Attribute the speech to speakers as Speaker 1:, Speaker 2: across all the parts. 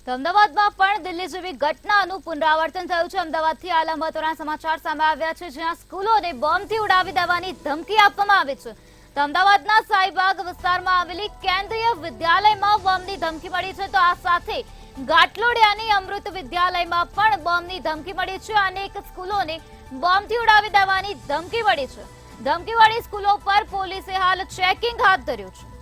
Speaker 1: તો અમદાવાદમાં પણ દિલ્હી જેવી ઘટનાનું પુનરાવર્તન થયું છે। અમદાવાદથી હાલ મહત્વના સમાચાર સામે આવ્યા છે, જ્યાં સ્કૂલોને બોમ્બથી ઉડાવી દેવાની ધમકી આપવામાં આવી છે। તો અમદાવાદના શાહીબાગ વિસ્તારમાં આવેલી કેન્દ્રીય વિદ્યાલયમાં બોમ્બની ધમકી મળી છે। તો આ સાથે ઘાટલોડિયાની અમૃત વિદ્યાલયમાં પણ બોમ્બની ધમકી મળી છે। અનેક સ્કૂલોને બોમ્બથી ઉડાવી દેવાની ધમકી મળી છે। ધમકીવાળી સ્કૂલો પર પોલીસે હાલ ચેકિંગ હાથ ધર્યું છે।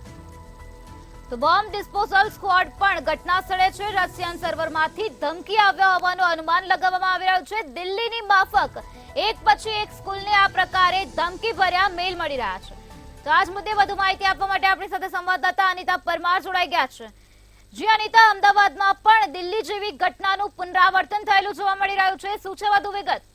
Speaker 1: તો બોમ્બ ડિસ્પોઝલ સ્ક્વોડ પણ ઘટના સ્થળે છે। રશિયન સર્વરમાંથી ધમકી આવ્યા હોવાનું અનુમાન લગાવવામાં આવી રહ્યું છે। દિલ્હીની માફક એક પછી એક સ્કૂલને આ પ્રકારે ધમકી ભર્યા મેલ મળી રહ્યા છે। તો આજ મુદ્દે વધુ માહિતી આપવા માટે આપણી સાથે સંવાદદાતા અનિતા પરમાર જોડાઈ ગયા છે। જી અનિતા, અમદાવાદમાં પણ દિલ્હી જેવી ઘટનાનું પુનરાવર્તન થયેલું જોવા મળી રહ્યું છે, શું છે વધુ વિગત?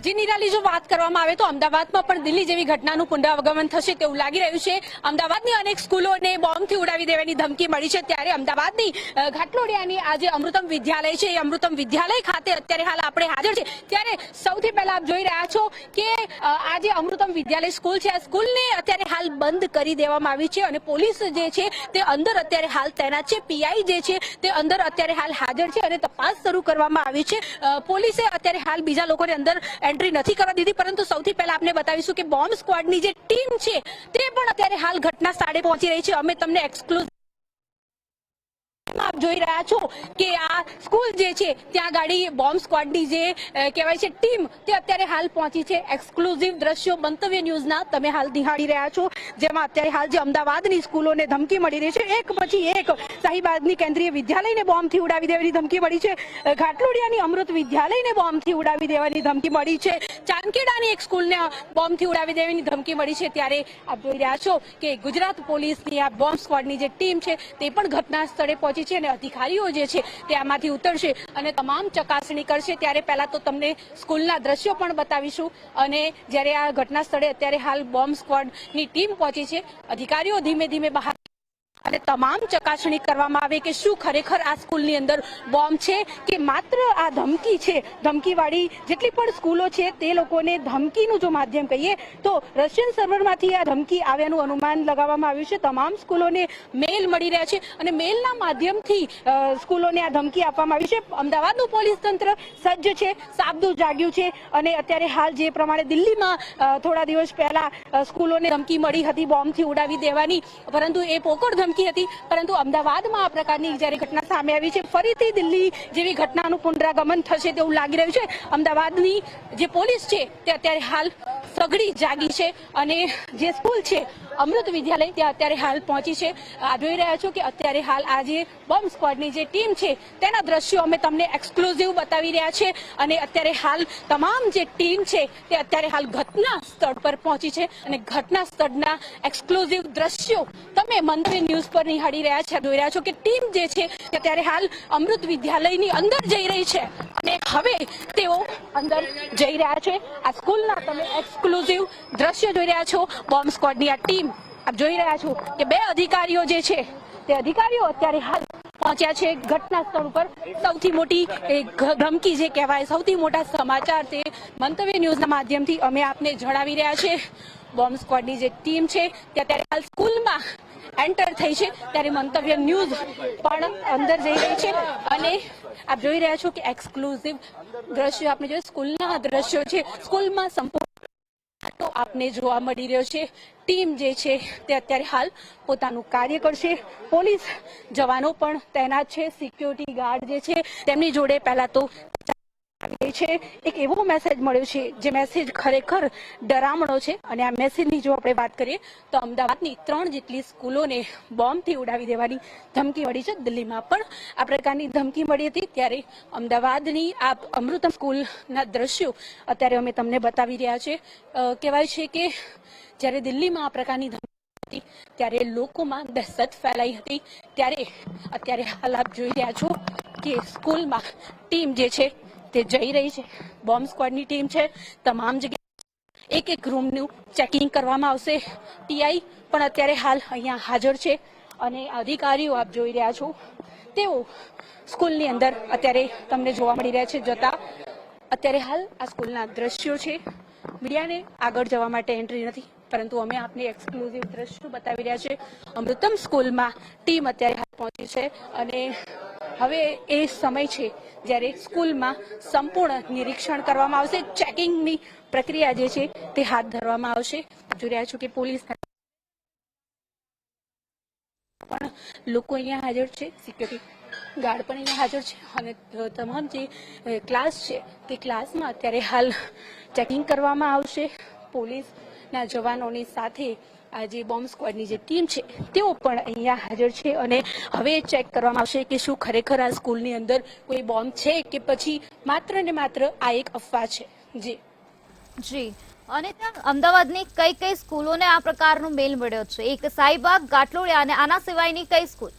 Speaker 2: જી નિરાલી, જો વાત કરવામાં આવે તો અમદાવાદમાં પણ દિલ્હી જેવી ઘટનાનું પુનરાવગમન થશે તેવું લાગી રહ્યું છે। અમદાવાદની અનેક સ્કૂલોને બોમ્બથી ઉડાવી દેવાની ધમકી મળી છે, ત્યારે અમદાવાદની ઘાટલોડિયાની આ જે અમૃતમ વિદ્યાલય છે, એ અમૃતમ વિદ્યાલય ખાતે અત્યારે હાલ આપણે હાજર છે। ત્યારે સૌથી પહેલા આપ જોઈ રહ્યા છો કે આ જે અમૃતમ વિદ્યાલય સ્કૂલ છે, આ સ્કૂલને અત્યારે હાલ બંધ કરી દેવામાં આવી છે અને પોલીસ જે છે તે અંદર અત્યારે હાલ તૈનાત છે। પીઆઈ જે છે તે અંદર અત્યારે હાલ હાજર છે અને તપાસ શરૂ કરવામાં આવી છે। પોલીસે અત્યારે હાલ બીજા લોકોને અંદર એન્ટ્રી નથી કરવા દીધી, પરંતુ સૌથી પહેલા આપને બતાવીશું કે બોમ્બ સ્ક્વોડની જે ટીમ છે તે પણ અત્યારે હાલ ઘટના સ્થળે પહોંચી રહી છે। અમે તમને એક્સક્લુઝિવ આપ જોઈ રહ્યા છો કે આ સ્કૂલ જે છે ત્યાં ગાડી બોમ્બ સ્ક્વોડની જે કહેવાય છે ટીમ તે અત્યારે હાલ પહોંચી છે। એક્સક્લુઝિવ દ્રશ્યો મંતવ્ય ન્યૂઝના તમે હાલ નિહાળી રહ્યા છો, જેમાં અત્યારે હાલ જે અમદાવાદની સ્કૂલોને ધમકી મળી રહી છે, એક પછી એક શાહીબાગની કેન્દ્રીય વિદ્યાલયને બોમ્બથી ઉડાવી દેવાની ધમકી મળી છે, ઘાટલોડિયાની અમૃત વિદ્યાલયને બોમ્બથી ઉડાવી દેવાની ધમકી મળી છે, ચાંદખેડાની એક સ્કૂલને બોમ્બથી ઉડાવી દેવાની ધમકી મળી છે। ત્યારે આપ જોઈ રહ્યા છો કે ગુજરાત પોલીસની આ બોમ્બ સ્ક્વોડની જે ટીમ છે તે પણ ઘટના સ્થળે પહોંચી છે અને અધિકારીઓ જે છે તે આમાંથી ઉતરશે અને તમામ ચકાસણી કરશે। ત્યારે પહેલા તો તમને સ્કૂલના દ્રશ્યો પણ બતાવીશું અને જ્યારે આ ઘટના સ્થળે અત્યારે હાલ બોમ્બ સ્ક્વોડની ટીમ પહોંચી છે, અધિકારીઓ ધીમે ધીમે બહાર અને તમામ ચકાસણી કરવામાં આવે કે શું ખરેખર આ સ્કૂલની અંદર બોમ્બ છે કે માત્ર આ ધમકી છે। ધમકીવાળી જેટલી પણ સ્કૂલો છે તે લોકોને ધમકીનું જો માધ્યમ કહીએ તો રશિયન સર્વરમાંથી આ ધમકી આવ્યાનું અનુમાન લગાવવામાં આવ્યું છે। તમામ સ્કૂલોને મેલ મળી રહ્યા છે અને મેલના માધ્યમથી સ્કૂલોને આ ધમકી આપવામાં આવી છે। અમદાવાદનું પોલીસ તંત્ર સજ્જ છે, સાબદું જાગ્યું છે અને અત્યારે હાલ જે પ્રમાણે દિલ્હીમાં થોડા દિવસ પહેલા સ્કૂલોને ધમકી મળી હતી બોમ્બથી ઉડાવી દેવાની, પરંતુ એ પોકળ ધમકી હતી, પરંતુ અમદાવાદમાં આ પ્રકારની જ્યારે ઘટના સામે આવી છે, ફરીથી દિલ્હી જેવી ઘટનાનું પુનરાગમન થશે તેવું લાગી રહ્યું છે। અમદાવાદની જે પોલીસ છે તે અત્યારે હાલ સઘળી જાગી છે અને જે સ્કૂલ છે અમૃત વિદ્યાલય ત્યાં અત્યારે હાલ પહોંચી છે। આ જોઈ રહ્યા છો કે અત્યારે હાલ આ જે બોમ્બ સ્ક્વોડની જે ટીમ છે તેના દ્રશ્યો અમે તમને એક્સક્લુઝિવ બતાવી રહ્યા છે અને અત્યારે હાલ તમામ જે ટીમ છે તે અત્યારે હાલ ઘટના સ્થળ પર પહોંચી છે અને ઘટના સ્થળના એક્સક્લુઝિવ દ્રશ્યો તમે મંતવ્ય ન્યૂઝ પર નિહાળી રહ્યા છે। જોઈ રહ્યા છો કે ટીમ જે છે તે અત્યારે હાલ અમૃત વિદ્યાલયની અંદર જઈ રહી છે અને હવે તેઓ અંદર જઈ રહ્યા છે। આ સ્કૂલના તમે એક્સક્લુઝિવ દ્રશ્યો જોઈ રહ્યા છો। બોમ્બ સ્ક્વોડની આ ટીમ આપ જોઈ રહ્યા છો કે બે અધિકારીઓ જે છે તે અધિકારીઓ અત્યારે હાલ પહોંચ્યા છે ઘટના સ્થળ ઉપર। સૌથી મોટી ધમકી જે કહેવાય, સૌથી મોટા સમાચાર તે મંતવ્ય ન્યૂઝના માધ્યમથી અમે આપને જણાવી રહ્યા છે। બોમ્બ સ્ક્વોડની જે ટીમ છે તે અત્યારે હાલ સ્કૂલમાં એન્ટર થઈ છે, ત્યારે મંતવ્ય ન્યૂઝ પણ અંદર જઈ રહી છે અને આપ જોઈ રહ્યા છો કે એક્સક્લુઝિવ દ્રશ્યો આપણે જોઈએ, સ્કૂલના દ્રશ્યો છે। સ્કૂલમાં સંપૂર્ણ તો આપને જોવા મળી રહ્યો છે। ટીમ જે છે તે અત્યારે હાલ પોતાનું કાર્ય કરશે, પોલીસ જવાનો પણ તૈનાત છે, સિક્યોરિટી ગાર્ડ જે છે તેમની જોડે પહેલા તો છે। એક એવો મેસેજ મળ્યો છે જે મેસેજ ખરેખર ડરામણો છે અને આ મેસેજની જો આપણે વાત કરીએ તો અમદાવાદની 3 જેટલી સ્કૂલોને બોમ્બથી ઉડાવી દેવાની ધમકી મળી છે। દિલ્હીમાં પણ આ પ્રકારની ધમકી મળી હતી, ત્યારે અમદાવાદની આ અમૃતમ સ્કૂલના દ્રશ્યો અત્યારે અમે તમને બતાવી રહ્યા છે। કહેવાય છે કે જ્યારે દિલ્હીમાં આ પ્રકારની ધમકી ત્યારે લોકોમાં દહેશત ફેલાઈ હતી, ત્યારે અત્યારે હાલ આપ જોઈ રહ્યા છો કે સ્કૂલમાં ટીમ જે છે તે જઈ રહી છે। બોમ્બ સ્ક્વોડની ટીમ છે, તમામ જગ્યાએ એક એક રૂમનું ચેકિંગ કરવામાં આવશે। પીઆઈ પણ અત્યારે હાલ અહીંયા હાજર છે અને અધિકારીઓ આપ જોઈ રહ્યા છો તેઓ સ્કૂલની અંદર અત્યારે તમને જોવા મળી રહ્યા છે જતા। અત્યારે હાલ આ સ્કૂલના દ્રશ્યો છે મીડિયાને આગળ જવા માટે એન્ટ્રી નથી, પરંતુ અમે આપને એક્સક્લુઝિવ દ્રશ્યો બતાવી રહ્યા છે. અમૃતમ સ્કૂલમાં ટીમ અત્યારે હાલ પહોંચી છે અને હવે એ સમય છે જ્યારે સ્કૂલમાં સંપૂર્ણ નિરીક્ષણ કરવામાં આવશે. ચેકિંગની પ્રક્રિયા જે છે તે હાથ ધરવામાં આવશે. જોઈ રહ્યા છો કે પોલીસ પણ લોકો અહીંયા હાજર છે, સિક્યુરિટી ગાર્ડ પણ અહીંયા હાજર છે અને તમામ જે ક્લાસ છે તે ક્લાસમાં અત્યારે હાલ ચેકિંગ કરવામાં આવશે. પોલીસના જવાનોની સાથે આ જે બોમ્બ સ્ક્વોડની જે ટીમ છે તેઓ પણ અહીંયા હાજર છે અને હવે ચેક કરવામાં આવશે કે શું ખરેખર આ સ્કૂલની અંદર કોઈ બોમ્બ છે કે પછી માત્ર ને માત્ર આ એક અફવા છે.
Speaker 1: જી અને ત્યાં અમદાવાદની કઈ કઈ સ્કૂલોને આ પ્રકારનો મેલ મળ્યો છે? એક સાઈબાગ, ઘાટલોડિયા અને આના સિવાયની કઈ સ્કૂલ?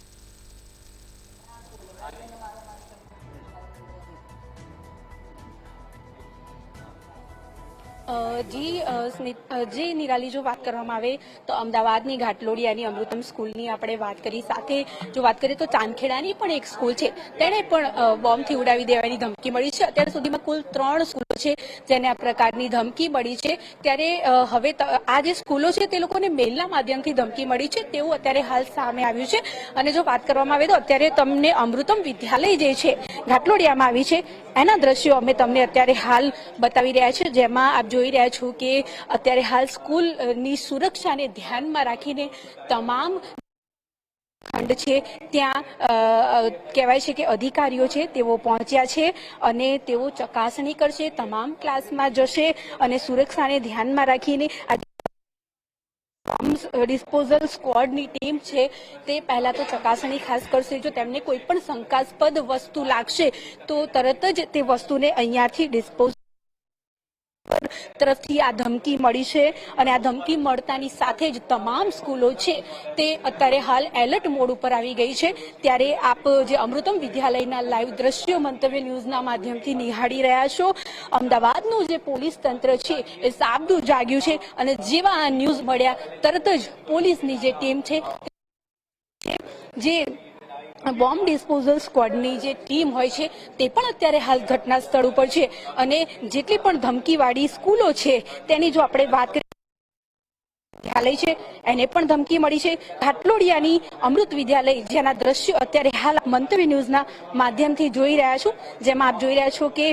Speaker 2: જે નિરાલી, જો વાત કરવામાં આવે તો અમદાવાદની ઘાટલોડિયાની અમૃતમ સ્કૂલની આપણે વાત કરી, સાથે જો વાત કરીએ તો ચાંદખેડાની પણ એક સ્કૂલ છે, તેણે પણ બોમ્બથી ઉડાવી દેવાની ધમકી મળી છે. અત્યાર સુધીમાં કુલ 3 સ્કૂલો છે જેને આ પ્રકારની ધમકી મળી છે. ત્યારે હવે આ જે સ્કૂલો છે તે લોકોને મેલના માધ્યમથી ધમકી મળી છે તેવું અત્યારે હાલ સામે આવ્યું છે. અને જો વાત કરવામાં આવે તો અત્યારે તમને અમૃતમ વિદ્યાલય જે છે ઘાટલોડિયામાં આવી છે એના દ્રશ્યો અમે તમને અત્યારે હાલ બતાવી રહ્યા છે, જેમાં આપ જોઈ રહ્યા છો કે અત્યારે હાલ સ્કૂલની સુરક્ષાને ધ્યાનમાં રાખીને તમામ ખંડ છે ત્યાં કહેવાય છે કે અધિકારીઓ છે તેઓ પહોંચ્યા છે અને તેઓ ચકાસણી કરશે, તમામ ક્લાસમાં જશે અને સુરક્ષાને ધ્યાનમાં રાખીને ડિસ્પોઝલ સ્ક્વોડની ટીમ છે તે પહેલા તો ચકાસણી ખાસ કરશે. જો તેમને કોઈ પણ શંકાસ્પદ વસ્તુ લાગશે તો તરત જ તે વસ્તુને અહીંયાથી ડિસ્પોઝ તરફથી આ ધમકી મળી છે અને આ ધમકી મળતાની સાથે જ તમામ સ્કૂલો છે તે અત્યારે હાલ એલર્ટ મોડ ઉપર આવી ગઈ છે. ત્યારે આપ જે અમૃતમ વિદ્યાલયના લાઈવ દ્રશ્યો મંતવ્ય ન્યૂઝના માધ્યમથી નિહાળી રહ્યા છો. અમદાવાદનું જે પોલીસ તંત્ર છે એ સાબદું જાગ્યું છે અને જેવા આ ન્યૂઝ મળ્યા તરત જ પોલીસની જે ટીમ છે જે બોમ્બ ડિસ્પોઝલ સ્ક્વોડની જે ટીમ હોય છે તે પણ અત્યારે હાલ ઘટના સ્થળ ઉપર છે અને જેટલી પણ ધમકીવાળી સ્કૂલો છે તેની જો આપણે વાત કરીએ, વિદ્યાલય છે એને પણ ધમકી મળી છે. ઘાટલોડિયાની અમૃત વિદ્યાલય જેના દ્રશ્યો અત્યારે હાલ મંતવ્ય ન્યૂઝના માધ્યમથી જોઈ રહ્યા છો, જેમાં આપ જોઈ રહ્યા છો કે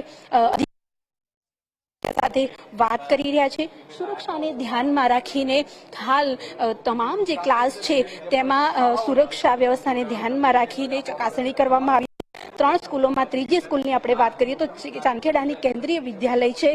Speaker 2: સાથે વાત કરી રહ્યા છે. સુરક્ષાને ધ્યાનમાં રાખીને હાલ તમામ જે ક્લાસ છે તેમાં સુરક્ષા વ્યવસ્થાને ધ્યાનમાં રાખીને ચકાસણી કરવામાં આવી. 3 સ્કૂલોમાં ત્રીજી સ્કૂલની આપણે વાત કરીએ તો ચાંદખેડાની કેન્દ્રીય વિદ્યાલય છે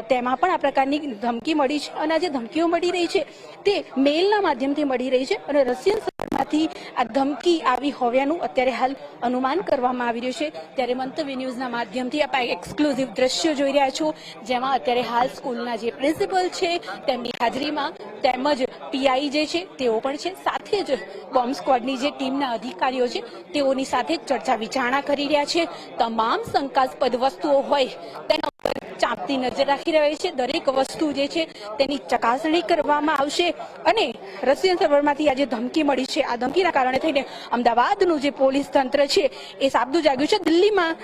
Speaker 2: તેમાં પણ આ પ્રકારની ધમકી મળી છે અને આ જે ધમકીઓ મળી રહી છે તે મેલના માધ્યમથી મળી રહી છે અને રશિયન સરકારમાંથી આ ધમકી આવી હોવાનું અત્યારે હાલ અનુમાન કરવામાં આવી રહ્યું છે. ત્યારે મંતવ્ય ન્યૂઝના માધ્યમથી આપણે એક્સક્લુઝિવ દ્રશ્યો જોઈ રહ્યા છો, જેમાં અત્યારે હાલ સ્કૂલના જે પ્રિન્સિપલ છે તેમની હાજરીમાં તેમજ પીઆઈ જે છે તેઓ પણ છે, સાથે જ બોમ્બ સ્ક્વોડની જે ટીમના અધિકારીઓ છે તેઓની સાથે ચર્ચા વિચારણા કરી રહ્યા છે. તમામ શંકાસ્પદ વસ્તુઓ હોય તેના ઉપર ચાંપતી નજર રાખી રહ્યા છે. દરેક વસ્તુ જે છે તેની ચકાસણી કરવામાં આવશે અને રશિયન સર્વરમાંથી આ જે ધમકી મળી છે આ ધમકીના કારણે થઈને અમદાવાદનું જે પોલીસ તંત્ર છે એ સાબદું જાગ્યું છે. દિલ્હીમાં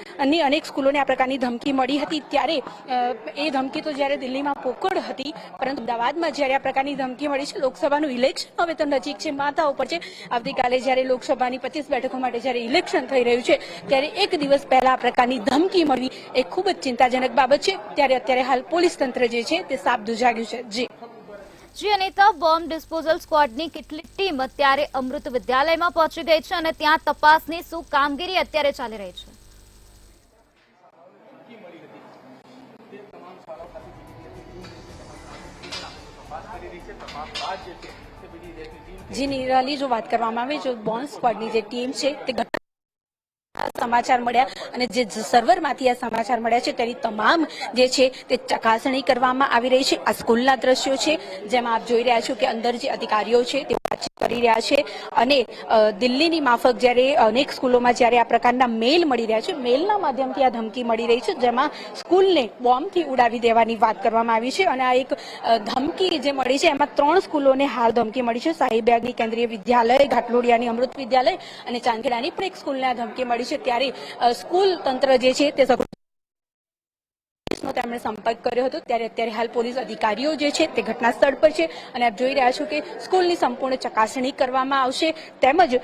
Speaker 2: અનેક સ્કૂલોને આ પ્રકારની ધમકી મળી હતી ત્યારે એ ધમકી તો જ્યારે દિલ્હીમાં પોકળ હતી, પરંતુ અમદાવાદમાં જ્યારે આ પ્રકારની ધમકી મળી છે, લોકસભાનું ઇલેક્શન હવે તો નજીક છે, માથા ઉપર છે. આવતીકાલે જ્યારે લોકસભાની 25 બેઠકો માટે જ્યારે ઇલેક્શન થઈ રહ્યું છે ત્યારે એક દિવસ પહેલા આ પ્રકારની ધમકી મળવી એ ખૂબ જ ચિંતાજનક બાબત છે. ત્યારે અત્યારે હાલ પોલીસ તંત્ર જે છે તે સાબદું જાગ્યું છે.
Speaker 1: જી અનિતા, બોમ્બ ડિસ્પોઝલ સ્ક્વોડની કેટલીક ટીમ અત્યારે અમૃત વિદ્યાલયમાં પહોંચી ગઈ છે અને ત્યાં તપાસની શું કામગીરી અત્યારે ચાલી રહી છે?
Speaker 2: જી નિરાલી, જો વાત કરવામાં આવે જો બોમ્બ સ્ક્વોડની જે ટીમ છે તે સમાચાર મળ્યા અને જે સર્વરમાંથી આ સમાચાર મળ્યા છે તેની તમામ જે છે તે ચકાસણી કરવામાં આવી રહી છે. આ સ્કૂલના દ્રશ્યો છે જેમાં આપ જોઈ રહ્યા છો કે અંદર જે અધિકારીઓ છે તે વાતચીત કરી રહ્યા છે અને દિલ્હીની માફક જ્યારે અનેક સ્કૂલોમાં જ્યારે આ પ્રકારના મેલ મળી રહ્યા છે, મેલના માધ્યમથી આ ધમકી મળી રહી છે જેમાં સ્કૂલને બોમ્બથી ઉડાવી દેવાની વાત કરવામાં આવી છે અને આ એક ધમકી જે મળી છે એમાં 3 સ્કૂલોને હાલ ધમકી મળી છે. સાહિબાગની કેન્દ્રીય વિદ્યાલય, ઘાટલોડિયાની અમૃત વિદ્યાલય અને ચાંદખેડાની પણ એક સ્કૂલને આ ધમકી મળી છે. ત્યારે સ્કૂલ તંત્ર જે છે તે પોલીસનો તેમણે સંપર્ક કર્યો હતો ત્યારે અત્યારે હાલ પોલીસ અધિકારીઓ જે છે તે ઘટના સ્થળ પર છે અને આપ જોઈ રહ્યા છો કે સ્કૂલની સંપૂર્ણ ચકાસણી કરવામાં આવશે તેમજ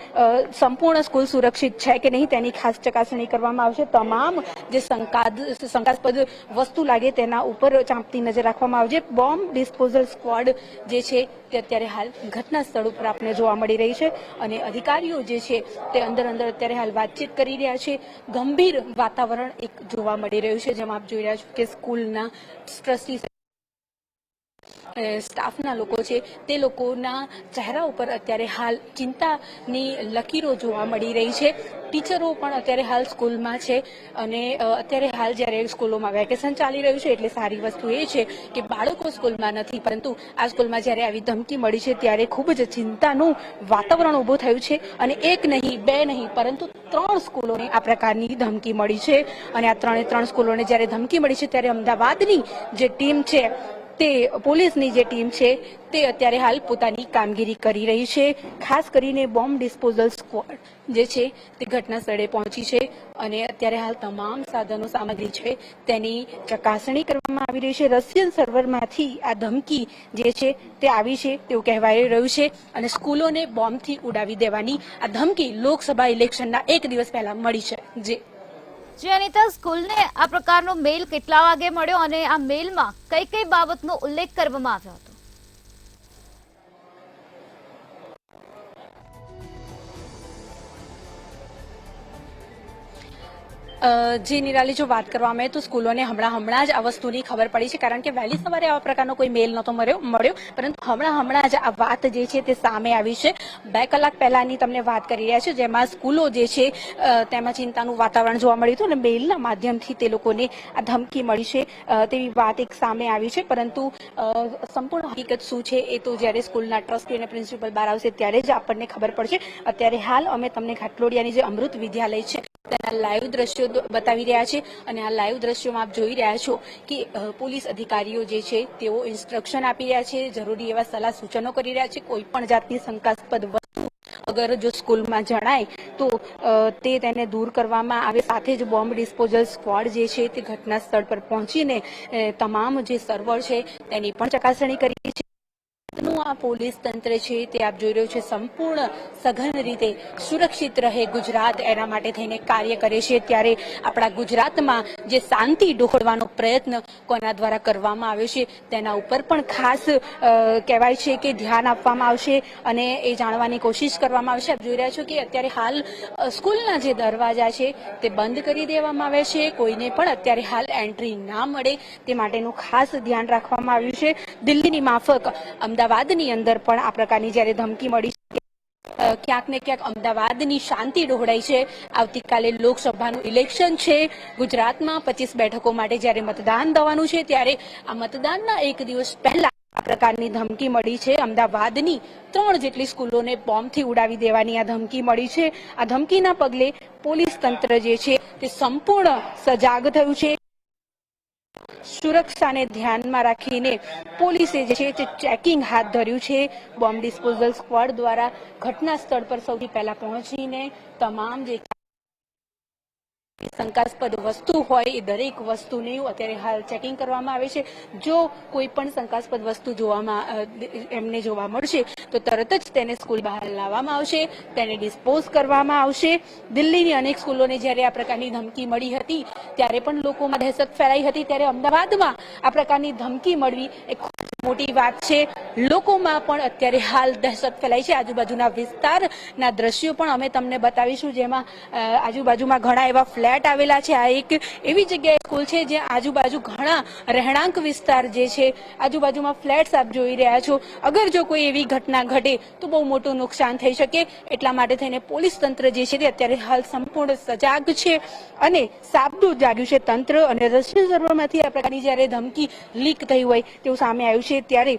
Speaker 2: સંપૂર્ણ સ્કૂલ સુરક્ષિત છે કે નહીં તેની ખાસ ચકાસણી કરવામાં આવશે. તમામ જે શંકાસ્પદ વસ્તુ લાગે તેના ઉપર ચાંપતી નજર રાખવામાં આવશે. બોમ્બ ડિસ્પોઝલ સ્ક્વોડ જે છે તે અત્યારે હાલ ઘટના સ્થળ ઉપર આપને જોવા મળી રહી છે અને અધિકારીઓ જે છે તે અંદર અત્યારે હાલ વાતચીત કરી રહ્યા છે. ગંભીર વાતાવરણ એક જોવા મળી રહ્યું છે જેમાં આપ જોઈ રહ્યા છો કે સ્કૂલના ટ્રસ્ટી સ્ટાફના લોકો છે તે લોકોના ચહેરા ઉપર અત્યારે હાલ ચિંતાની લકીરો જોવા મળી રહી છે. ટીચરો પણ અત્યારે હાલ સ્કૂલમાં છે અને અત્યારે હાલ જ્યારે સ્કૂલોમાં વેકેશન ચાલી રહ્યું છે એટલે સારી વસ્તુ એ છે કે બાળકો સ્કૂલમાં નથી, પરંતુ આ સ્કૂલમાં જ્યારે આવી ધમકી મળી છે ત્યારે ખૂબ જ ચિંતાનું વાતાવરણ ઊભું થયું છે અને એક નહીં બે નહીં પરંતુ 3 સ્કૂલોને આ પ્રકારની ધમકી મળી છે અને આ 3 સ્કૂલોને જ્યારે ધમકી મળી છે ત્યારે અમદાવાદની જે ટીમ છે તે પોલીસની જે ટીમ છે તે અત્યારે હાલ પોતાની કામગીરી કરી રહી છે. ખાસ કરીને બોમ્બ ડિસ્પોઝલ સ્ક્વોડ જે છે તે ઘટના સ્થળે પહોંચી છે અને અત્યારે હાલ તમામ સાધનો સામગ્રી છે તેની ચકાસણી કરવામાં આવી રહી છે. રશિયન સર્વરમાંથી આ ધમકી જે છે તે આવી છે તેવું કહેવાય રહ્યું છે અને સ્કૂલોને બોમ્બથી ઉડાવી દેવાની આ ધમકી લોકસભા ઇલેક્શનના 1 દિવસ પહેલા મળી છે.
Speaker 1: જી અનિતા, સ્કૂલને આ પ્રકારનો મેલ કેટલા વાગે મળ્યો અને આ મેલમાં કઈ કઈ બાબતનો ઉલ્લેખ કરવામાં આવ્યો હતો?
Speaker 2: જે નિરાલી, જો વાત કરવામાં આવે તો સ્કૂલોને હમણાં જ આ વસ્તુની ખબર પડી છે કારણ કે વહેલી સવારે આવા પ્રકારનો કોઈ મેલ નહોતો મળ્યો પરંતુ હમણાં જ આ વાત જે છે તે સામે આવી છે. 2 કલાક પહેલાની તમને વાત કરી રહ્યા છે જેમાં સ્કૂલો જે છે તેમાં ચિંતાનું વાતાવરણ જોવા મળ્યું હતું અને મેલના માધ્યમથી તે લોકોને આ ધમકી મળી છે તેવી વાત એક સામે આવી છે. પરંતુ સંપૂર્ણ હકીકત શું છે એ તો જ્યારે સ્કૂલના ટ્રસ્ટી અને પ્રિન્સિપલ બહાર આવશે ત્યારે જ આપણને ખબર પડશે. અત્યારે હાલ અમે તમને ઘાટલોડિયાની જે અમૃત વિદ્યાલય છે તેના લાઈવ દ્રશ્યો બતાવી રહ્યા છે અને આ લાઈવ દ્રશ્યોમાં આપ જોઈ રહ્યા છો કે પોલીસ અધિકારીઓ જે છે તેઓ ઇન્સ્ટ્રક્શન આપી રહ્યા છે, જરૂરી એવા સલાહ સૂચનો કરી રહ્યા છે. કોઈ પણ જાતની શંકાસ્પદ વસ્તુ અગર જો સ્કૂલમાં જણાય તો તેને દૂર કરવામાં આવે. સાથે જ બોમ્બ ડિસ્પોઝલ સ્ક્વોડ જે છે તે ઘટના સ્થળ પર પહોંચીને તમામ જે સર્વર છે તેની પણ ચકાસણી કરી છે. આ પોલીસ તંત્ર છે તે આપ જોઈ રહ્યું છે સંપૂર્ણ સઘન રીતે સુરક્ષિત રહે ગુજરાત એના માટે થઈને કાર્ય કરે છે. ત્યારે આપણા ગુજરાતમાં જે શાંતિ ડહોળવાનો પ્રયત્ન કોના દ્વારા કરવામાં આવ્યો છે તેના ઉપર પણ ખાસ કહેવાય છે કે ધ્યાન આપવામાં આવશે અને એ જાણવાની કોશિશ કરવામાં આવશે. આપ જોઈ રહ્યા છો કે અત્યારે હાલ સ્કૂલના જે દરવાજા છે તે બંધ કરી દેવામાં આવે છે. કોઈને પણ અત્યારે હાલ એન્ટ્રી ના મળે તે માટેનું ખાસ ધ્યાન રાખવામાં આવ્યું છે. દિલ્હીની માફક અમદાવાદની અંદર પણ આ પ્રકારની જ્યારે ધમકી મળી ક્યાંક ને ક્યાંક અમદાવાદની શાંતિ ડહોળાઈ છે. આવતીકાલે લોકસભાનું ઇલેક્શન છે. ગુજરાતમાં 25 બેઠકો માટે જ્યારે મતદાન થવાનું છે ત્યારે આ મતદાનના 1 દિવસ પહેલા આ પ્રકારની ધમકી મળી છે. અમદાવાદની 3 જેટલી સ્કૂલોને બોમ્બથી ઉડાવી દેવાની આ ધમકી મળી છે. આ ધમકીના પગલે પોલીસ તંત્ર જે છે તે સંપૂર્ણ સજાગ થયું છે. સુરક્ષાને ધ્યાનમાં રાખીને પોલીસે જે છે તે ચેકિંગ હાથ ધર્યું છે. બોમ્બ ડિસ્પોઝલ સ્ક્વોડ દ્વારા ઘટના સ્થળ પર સૌથી પહેલા પહોંચીને તમામ જે શંકાસ્પદ વસ્તુ હોય એ દરેક વસ્તુને અત્યારે હાલ ચેકિંગ કરવામાં આવે છે. જો કોઈ પણ શંકાસ્પદ વસ્તુ એમને જોવા મળશે તો તરત જ તેને સ્કૂલ બહાર લાવવામાં આવશે, તેને ડિસ્પોઝ કરવામાં આવશે. દિલ્હીની અનેક સ્કૂલોને જ્યારે આ પ્રકારની ધમકી મળી હતી ત્યારે પણ લોકોમાં દહેશત ફેલાઈ હતી. ત્યારે અમદાવાદમાં આ પ્રકારની ધમકી મળવી એ મોટી વાત છે. લોકોમાં પણ અત્યારે હાલ દહેશત ફેલાઈ છે. આજુબાજુના વિસ્તારના દ્રશ્યો પણ અમે તમને બતાવીશું જેમાં આજુબાજુમાં ઘણા એવા ફ્લેટ આવેલા છે. આ એક એવી જગ્યાએ સ્કૂલ છે જ્યાં આજુબાજુ ઘણા રહેણાંક વિસ્તાર જે છે આજુબાજુમાં ફ્લેટ્સ આપ જોઈ રહ્યા છો. અગર જો કોઈ એવી ઘટના ઘટે તો બહુ મોટું નુકસાન થઈ શકે. એટલા માટે થઈને પોલીસ તંત્ર જે છે તે અત્યારે હાલ સંપૂર્ણ સજાગ છે અને સાબદું જાગ્યું છે તંત્ર. અને રશિયન સર્વરમાંથી આ પ્રકારની જ્યારે ધમકી લીક થઈ હોય તેવું સામે આવ્યું છે ત્યારે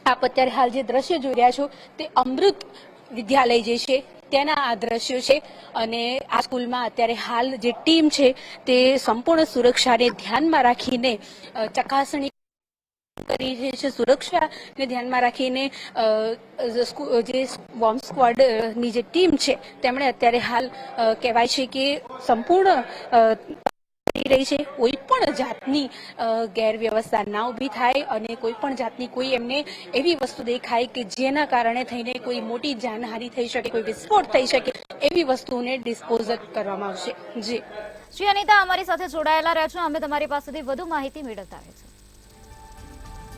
Speaker 2: આપ અત્યારે હાલ જે દ્રશ્ય જોઈ રહ્યા છો તે અમૃત વિદ્યાલય જે છે તેના આ દ્રશ્યો છે અને આ સ્કૂલમાં અત્યારે હાલ જે ટીમ છે તે સંપૂર્ણ સુરક્ષાને ધ્યાનમાં રાખીને ચકાસણી કરી રહી છે. સુરક્ષાને ધ્યાનમાં રાખીને જે બોમ્બ સ્ક્વોડની જે ટીમ છે તેમણે અત્યારે હાલ કહેવાય છે કે સંપૂર્ણ કરી રહી છે કોઈ પણ જાતની ગેરવ્યવસ્થા ના ઊભી થાય અને કોઈ પણ જાતની કોઈ એમને એવી વસ્તુ દેખાય કે જેના કારણે થઈને કોઈ મોટી જાનહાનિ થઈ શકે, કોઈ વિસ્ફોટ થઈ શકે, એવી વસ્તુને ડિસ્પોઝ કરવામાં આવશે.
Speaker 1: જી અનિતા, અમારી સાથે જોડાયેલા રહેજો, અમે તમારી પાસેથી વધુ માહિતી મેળવતા રહીશું.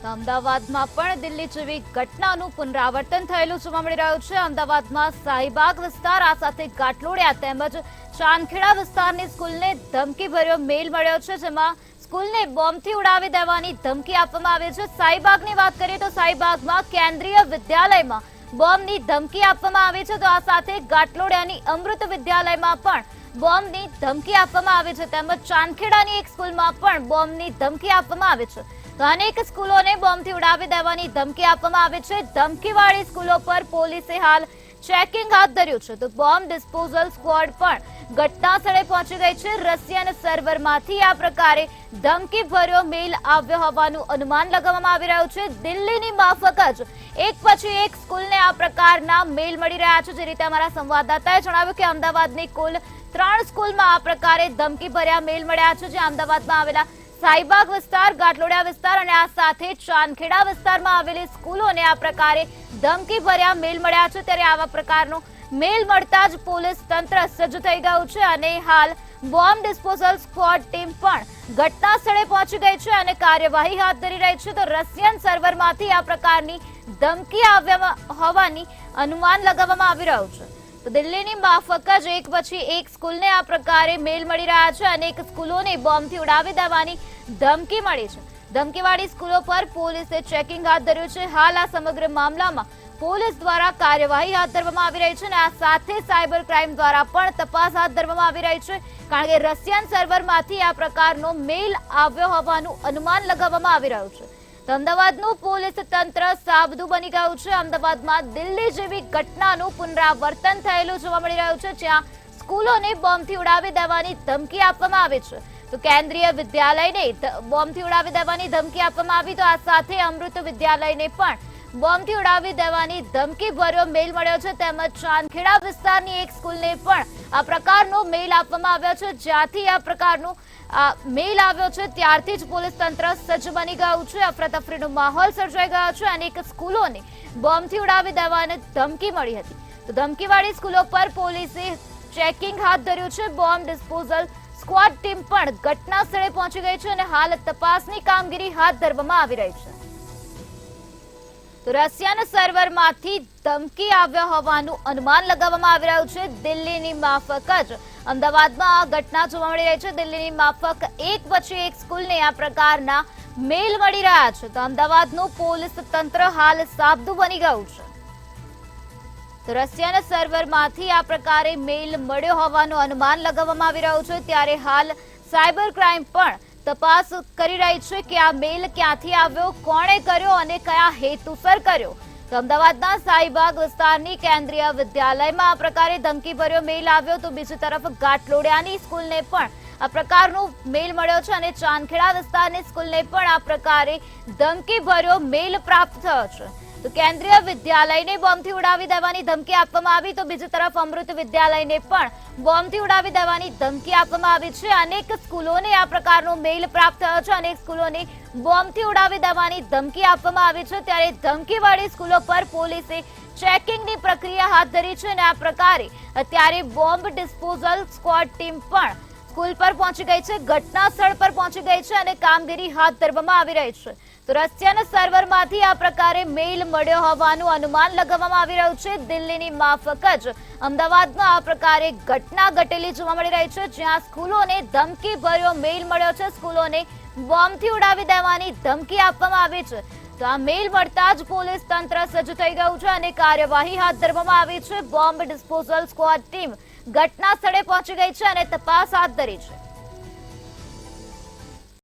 Speaker 1: અમદાવાદમાં પણ દિલ્હી જેવી ઘટનાનું પુનરાવર્તન થયેલું જોવા મળી રહ્યું છે. અમદાવાદમાં શાહીબાગ વિસ્તાર, આ સાથે ઘાટલોડિયા તેમજ ચાંદખેડા વિસ્તારની સ્કૂલને ધમકીભર્યો મેલ મળ્યો છે, જેમાં સ્કૂલને બોમ્બથી ઉડાવી દેવાની ધમકી આપવામાં આવી છે. શાહીબાગની વાત કરીએ તો શાહીબાગમાં કેન્દ્રીય વિદ્યાલયમાં બોમ્બની ધમકી આપવામાં આવી છે, તો આ સાથે ઘાટલોડિયાની અમૃત વિદ્યાલયમાં પણ બોમ્બની ધમકી આપવામાં આવી છે, તેમજ ચાંદખેડાની એક સ્કૂલમાં પણ બોમ્બની ધમકી આપવામાં આવી છે. તો અનેક સ્કૂલોને બોમ્બથી ઉડાવી દેવાની ધમકી આપવામાં આવી છે. ધમકીવાળી સ્કૂલો પર પોલીસે હાલ ચેકિંગ હાથ ધર્યું છે. તો બોમ્બ ડિસ્પોઝલ સ્ક્વોડ પણ ઘટના સ્થળે પહોંચી ગઈ છે. રશિયન સર્વરમાંથી આ પ્રકારે ધમકીભર્યો મેલ આવ્યો હોવાનું અનુમાન લગાવવામાં આવી રહ્યું છે. દિલ્હીની માફક જ એક પછી એક સ્કૂલને આ પ્રકારના મેલ મળી રહ્યા છે. જે રીતે અમારા સંવાદદાતાએ જણાવ્યું કે અમદાવાદની કુલ 3 સ્કૂલમાં આ પ્રકારે ધમકીભર્યા મેલ મળ્યા છે. જે અમદાવાદમાં આવેલા શાહીબાગ વિસ્તાર, ઘાટલોડિયા વિસ્તાર અને આ સાથે ચાંદખેડા વિસ્તારમાં આવેલી સ્કૂલોને આ પ્રકારે ધમકીભર્યા મેલ મળ્યા છે. ત્યારે આવા પ્રકારનો મેલ મળતા જ પોલીસ તંત્ર સજ્જ થઈ ગયું છે અને હાલ બોમ્બ ડિસ્પોઝલ સ્ક્વોડ ટીમ પણ ઘટના સ્થળે પહોંચી ગઈ છે અને કાર્યવાહી હાથ ધરી રહી છે. તો રશિયન સર્વરમાંથી આ પ્રકારની ધમકી આવ્યા હોવાની અનુમાન લગાવવામાં આવી રહ્યું છે. તો દિલ્હીની માફક જ એક પછી એક સ્કૂલને આ પ્રકારે મેલ મળી રહ્યા છે. અનેક સ્કૂલોને બોમ્બથી ઉડાવી દેવાની ધમકી મળી છે. ધમકીવાળી સ્કૂલો પર પોલીસે ચેકિંગ હાથ ધર્યું છે. હાલ આ સમગ્ર મામલામાં પોલીસ દ્વારા કાર્યવાહી હાથ ધરવામાં આવી રહી છે અને આ સાથે સાયબર ક્રાઇમ દ્વારા પણ તપાસ હાથ ધરવામાં આવી રહી છે. કારણ કે રશિયન સર્વરમાંથી આ પ્રકારનો મેલ આવ્યો હોવાનું અનુમાન લગાવવામાં આવી રહ્યું છે. અમદાવાદનું પોલીસ તંત્ર સાબદું બની ગયું છે. અમદાવાદમાં દિલ્હી જેવી ઘટનાનું પુનરાવર્તન થયેલું જોવા મળી રહ્યું છે, જ્યાં સ્કૂલોને બોમ્બથી ઉડાવી દેવાની ધમકી આપવામાં આવી છે. તો કેન્દ્રીય વિદ્યાલયને બોમ્બથી ઉડાવી દેવાની ધમકી આપવામાં આવી, તો આ સાથે અમૃત વિદ્યાલયને પણ બોમ્બથી ઉડાવી દેવાની ધમકી ભર્યો મેલ મળ્યો છે. તેમજ ચાંદખેડા વિસ્તારની એક સ્કૂલને પણ આ પ્રકારનો મેલ આપવામાં આવ્યો છે. જ્યાંથી આ પ્રકારનું મેલ આવ્યો છે ત્યારથી જ પોલીસ તંત્ર સજ્જ બની ગયું છે. અફરાતફરીનો માહોલ સર્જાઈ ગયો છે. અનેક સ્કૂલોને બોમ્બથી ઉડાવી દેવાની ધમકી મળી હતી. તો ધમકીવાળી સ્કૂલો પર પોલીસે ચેકિંગ હાથ ધર્યું છે. બોમ્બ ડિસ્પોઝલ સ્ક્વોડ ટીમ પણ ઘટના સ્થળે પહોંચી ગઈ છે અને હાલ તપાસની કામગીરી હાથ ધરવામાં આવી રહી છે. તો રશિયન સર્વરમાંથી ધમકી આવ્યા હોવાનું અનુમાન લગાવવામાં આવી રહ્યું છે. દિલ્હીની માફક જ અમદાવાદમાં આ ઘટના જોવા મળી રહી છે. દિલ્હીની માફક એક પછી એક સ્કૂલને આ પ્રકારના મેલ મળી રહ્યા છે. તો અમદાવાદનું પોલીસ તંત્ર હાલ સાબદું બની ગયું છે. તો રશિયન સર્વરમાંથી આ પ્રકારે મેલ મળ્યો હોવાનું અનુમાન લગાવવામાં આવી રહ્યું છે. ત્યારે હાલ સાયબર ક્રાઇમ પણ તપાસ કરી રહી છે કે આ મેલ ક્યાંથી આવ્યો, કોણે કર્યો અને કયા હેતુસર કર્યો. તો અમદાવાદના શાહીબાગ વિસ્તારની કેન્દ્રીય વિદ્યાલયમાં આ પ્રકારે ધમકીભર્યો મેલ આવ્યો, તો બીજી તરફ ઘાટલોડિયાની સ્કૂલને પણ આ પ્રકારનો મેલ મળ્યો છે અને ચાંદખેડા વિસ્તારની સ્કૂલને પણ આ પ્રકારે ધમકીભર્યો મેલ પ્રાપ્ત થયો છે. તો કેન્દ્રીય વિદ્યાલયને બોમ્બથી ઉડાવી દેવાની ધમકી આપવામાં આવી, તો બીજી તરફ અમૃત વિદ્યાલયને પણ બોમ્બથી ઉડાવી દેવાની ધમકી આપવામાં આવી છે. અનેક સ્કૂલોને આ પ્રકારનો મેલ પ્રાપ્ત થયો છે. અનેક સ્કૂલોને બોમ્બથી ઉડાવી દેવાની ધમકી આપવામાં આવી છે. ત્યારે ધમકીવાળી સ્કૂલો પર પોલીસે ચેકિંગની પ્રક્રિયા હાથ ધરી છે અને આ પ્રકારે અત્યારે બોમ્બ ડિસ્પોઝલ સ્ક્વોડ ટીમ પણ સ્કૂલ પર પહોંચી ગઈ છે, ઘટના સ્થળ પર પહોંચી ગઈ છે અને કામગીરી હાથ ધરવામાં આવી રહી છે. તો રશિયન સર્વરમાંથી આ પ્રકારે મેલ મળ્યો હોવાનું અનુમાન લગાવવામાં આવી રહ્યું છે. દિલ્હીની માફક જ અમદાવાદમાં આ પ્રકારે ઘટના ઘટેલી જોવા મળી રહી છે, જ્યાં સ્કૂલોને ધમકીભર્યો મેલ મળ્યો છે. સ્કૂલોને બોમ્બથી ઉડાવી દેવાની ધમકી આપવામાં આવી છે. તો આ મેલ મળતા જ પોલીસ તંત્ર સજ્જ થઈ ગયું છે અને કાર્યવાહી હાથ ધરવામાં આવી છે. બોમ્બ ડિસ્પોઝલ સ્ક્વોડ ટીમ ઘટના સ્થળે પહોંચી ગઈ છે અને તપાસ હાથ ધરી છે.